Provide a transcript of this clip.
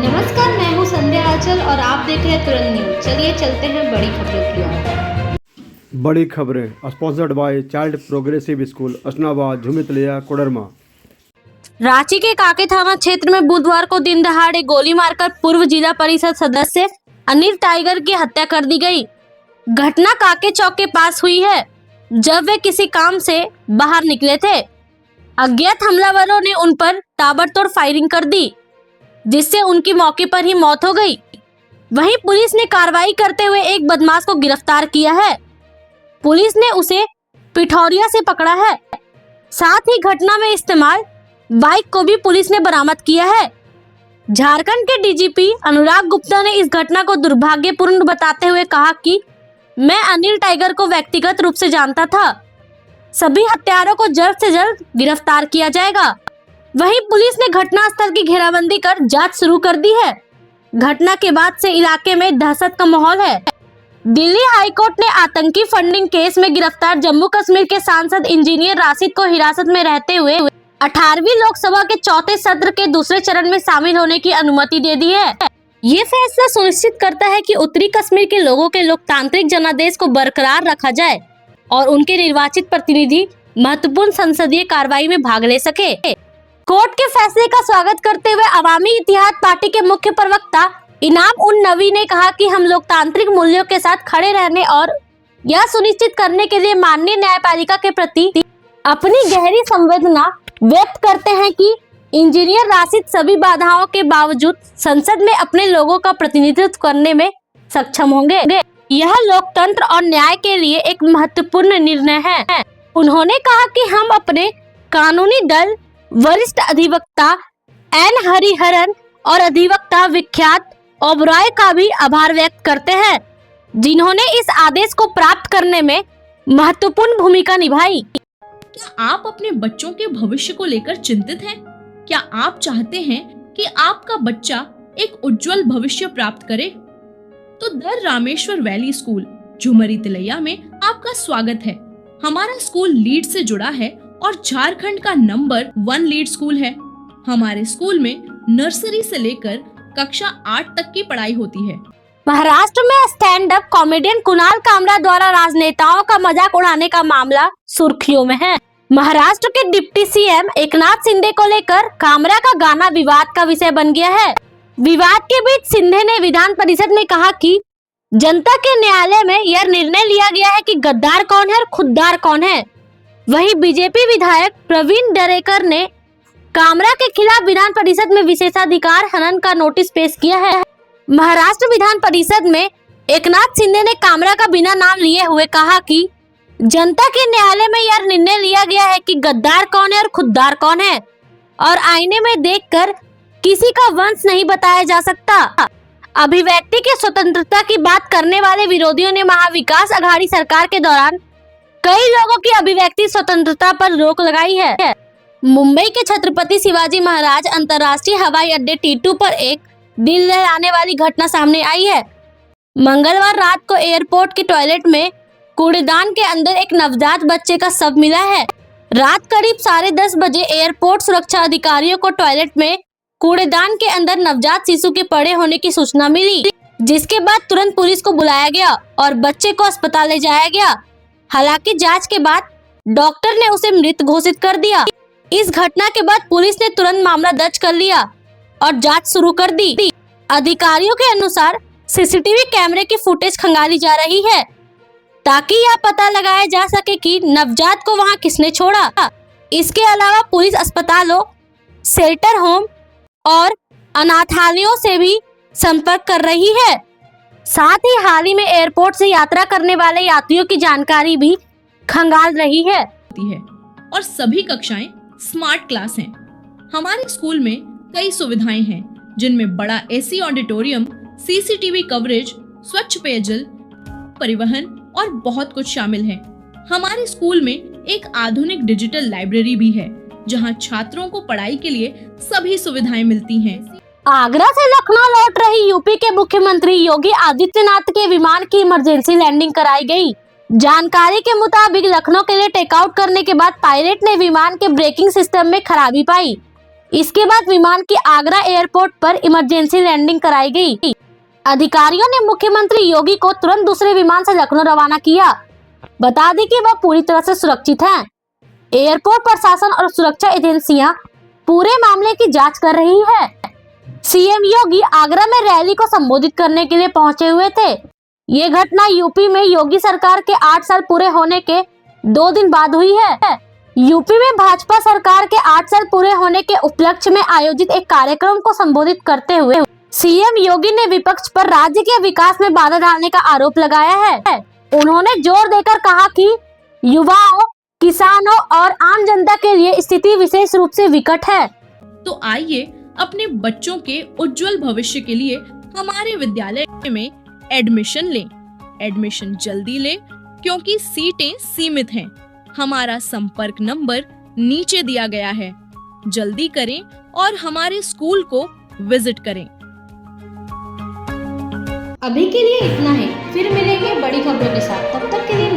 नमस्कार, मैं हूं संध्या आंचल और आप देख रहे हैं तुरंत न्यूज। चलिए चलते हैं बड़ी खबरों की ओर। बड़ी खबरें sponsored by child progressive school Asnabad Jhumitaliya Koderma. Ranchi के काके थाना क्षेत्र में बुधवार को दिन दहाड़े गोली मारकर पूर्व जिला परिषद सदस्य अनिल टाइगर की हत्या कर दी गई। घटना काके चौक के पास हुई है, जब वे किसी काम से बाहर निकले थे। अज्ञात हमलावरों ने उन पर ताबड़तोड़ फायरिंग कर दी, जिससे उनकी मौके पर ही मौत हो गई। वहीं पुलिस ने कार्रवाई करते हुए एक बदमाश को गिरफ्तार किया है। पुलिस ने उसे पिठौरिया से पकड़ा है। साथ ही घटना में इस्तेमाल बाइक को भी पुलिस ने बरामद किया है। झारखंड के डीजीपी अनुराग गुप्ता ने इस घटना को दुर्भाग्यपूर्ण बताते हुए कहा कि मैं अनिल टाइगर को व्यक्तिगत रूप से जानता था। सभी हत्यारों को जल्द से जल्द गिरफ्तार किया जाएगा। वहीं पुलिस ने घटनास्थल की घेराबंदी कर जांच शुरू कर दी है। घटना के बाद से इलाके में दहशत का माहौल है। दिल्ली हाईकोर्ट ने आतंकी फंडिंग केस में गिरफ्तार जम्मू कश्मीर के सांसद इंजीनियर राशिद को हिरासत में रहते हुए 18वीं लोकसभा के चौथे सत्र के दूसरे चरण में शामिल होने की अनुमति दे दी है। ये फैसला सुनिश्चित करता है कि उत्तरी कश्मीर के लोगों के लोकतांत्रिक जनादेश को बरकरार रखा जाए और उनके निर्वाचित प्रतिनिधि महत्वपूर्ण संसदीय कार्रवाई में भाग ले सके। कोर्ट के फैसले का स्वागत करते हुए अवामी इत्तेहाद पार्टी के मुख्य प्रवक्ता इनाम उन नवी ने कहा कि हम लोकतांत्रिक मूल्यों के साथ खड़े रहने और यह सुनिश्चित करने के लिए माननीय न्यायपालिका के प्रति अपनी गहरी संवेदना व्यक्त करते हैं कि इंजीनियर राशिद सभी बाधाओं के बावजूद संसद में अपने लोगों का प्रतिनिधित्व करने में सक्षम होंगे। यह लोकतंत्र और न्याय के लिए एक महत्वपूर्ण निर्णय है। उन्होंने कहा कि हम अपने कानूनी दल, वरिष्ठ अधिवक्ता एन हरिहरन और अधिवक्ता विख्यात ओबरॉय का भी आभार व्यक्त करते हैं, जिन्होंने इस आदेश को प्राप्त करने में महत्वपूर्ण भूमिका निभाई। क्या आप अपने बच्चों के भविष्य को लेकर चिंतित हैं? क्या आप चाहते हैं कि आपका बच्चा एक उज्जवल भविष्य प्राप्त करे? तो the Rameshwar Valley School Jhumri Telaiya में आपका स्वागत है। हमारा स्कूल लीड से जुड़ा है और झारखंड का नंबर 1 लीड स्कूल है। हमारे स्कूल में नर्सरी से लेकर कक्षा 8 तक की पढ़ाई होती है। महाराष्ट्र में stand up comedian Kunal Kamra द्वारा राजनेताओं का मजाक उड़ाने का मामला सुर्खियों में है। महाराष्ट्र के डिप्टी सीएम एकनाथ शिंदे को लेकर कामरा का गाना विवाद का विषय बन गया है। विवाद के बीच शिंदे ने विधान परिषद में कहा कि जनता के न्यायालय में यह निर्णय लिया गया है कि गद्दार कौन है और खुददार कौन है। वहीं बीजेपी विधायक प्रवीण दरेकर ने कामरा के खिलाफ विधान परिषद में विशेषाधिकार हनन का नोटिस पेश किया है। महाराष्ट्र विधान परिषद में एकनाथ शिंदे ने कामरा का बिना नाम लिए हुए कहा कि जनता के न्यायालय में यह निर्णय लिया गया है कि गद्दार कौन है और खुददार कौन है और आईने में देखकर किसी का वंश नहीं बताया जा सकता। अभिव्यक्ति की स्वतंत्रता की बात करने वाले विरोधियों ने महाविकास अघाड़ी सरकार के दौरान कई लोगों की अभिव्यक्ति स्वतंत्रता पर रोक लगाई है। मुंबई के छत्रपति शिवाजी महाराज अंतर्राष्ट्रीय हवाई अड्डे T2 पर एक दिल दहलाने वाली घटना सामने आई है। मंगलवार रात को एयरपोर्ट के टॉयलेट में कूड़ेदान के अंदर एक नवजात बच्चे का शव मिला है। रात करीब 10:30 बजे एयरपोर्ट सुरक्षा अधिकारियों को टॉयलेट में कूड़ेदान के अंदर नवजात शिशु के पड़े होने की सूचना मिली, जिसके बाद तुरंत पुलिस को बुलाया गया और बच्चे को अस्पताल ले जाया गया। हालांकि जांच के बाद डॉक्टर ने उसे मृत घोषित कर दिया। इस घटना के बाद पुलिस ने तुरंत मामला दर्ज कर लिया और जांच शुरू कर दी। अधिकारियों के अनुसार सीसीटीवी कैमरे की फुटेज खंगाली जा रही है ताकि यह पता लगाया जा सके कि नवजात को वहां किसने छोड़ा। इसके अलावा पुलिस अस्पतालों, शेल्टर होम और अनाथालयों से भी संपर्क कर रही है। साथ ही हाल ही में एयरपोर्ट से यात्रा करने वाले यात्रियों की जानकारी भी खंगाल रही है। और सभी कक्षाएं स्मार्ट क्लास हैं। हमारे स्कूल में कई सुविधाएं हैं, जिनमें बड़ा एसी ऑडिटोरियम, सीसीटीवी कवरेज, स्वच्छ पेयजल, परिवहन और बहुत कुछ शामिल है। हमारे स्कूल में एक आधुनिक डिजिटल लाइब्रेरी भी है, जहां छात्रों को पढ़ाई के लिए सभी सुविधाएं मिलती हैं। आगरा से लखनऊ लौट रही यूपी के मुख्यमंत्री योगी आदित्यनाथ के विमान की इमरजेंसी लैंडिंग कराई गई। जानकारी के मुताबिक लखनऊ के लिए टेकआउट करने के बाद पायलट ने विमान के ब्रेकिंग सिस्टम में खराबी पाई। इसके बाद विमान की आगरा एयरपोर्ट पर इमरजेंसी लैंडिंग कराई गई। अधिकारियों ने मुख्यमंत्री योगी को तुरंत दूसरे विमान से लखनऊ रवाना किया। बता दें कि वह पूरी तरह से सुरक्षित हैं। एयरपोर्ट प्रशासन और सुरक्षा एजेंसियां पूरे मामले की जांच कर रही है। सीएम योगी आगरा में रैली को संबोधित करने के लिए पहुंचे हुए थे। ये घटना यूपी में योगी सरकार के 8 साल पूरे होने के 2 दिन बाद हुई है। यूपी में भाजपा सरकार के 8 साल पूरे होने के उपलक्ष्य में आयोजित एक कार्यक्रम को संबोधित करते हुए सीएम योगी ने विपक्ष पर राज्य के विकास में बाधा डालने का आरोप लगाया है। उन्होंने जोर देकर कहा कि युवाओं, किसानों और आम जनता के लिए स्थिति विशेष रूप से विकट है। तो आइए अपने बच्चों के उज्जवल भविष्य के लिए हमारे विद्यालय में एडमिशन लें। एडमिशन जल्दी लें क्योंकि सीटें सीमित हैं। हमारा संपर्क नंबर नीचे दिया गया है। जल्दी करें और हमारे स्कूल को विजिट करें। अभी के लिए इतना ही, फिर मिलेंगे बड़ी खबरों के साथ। तब तक के लिए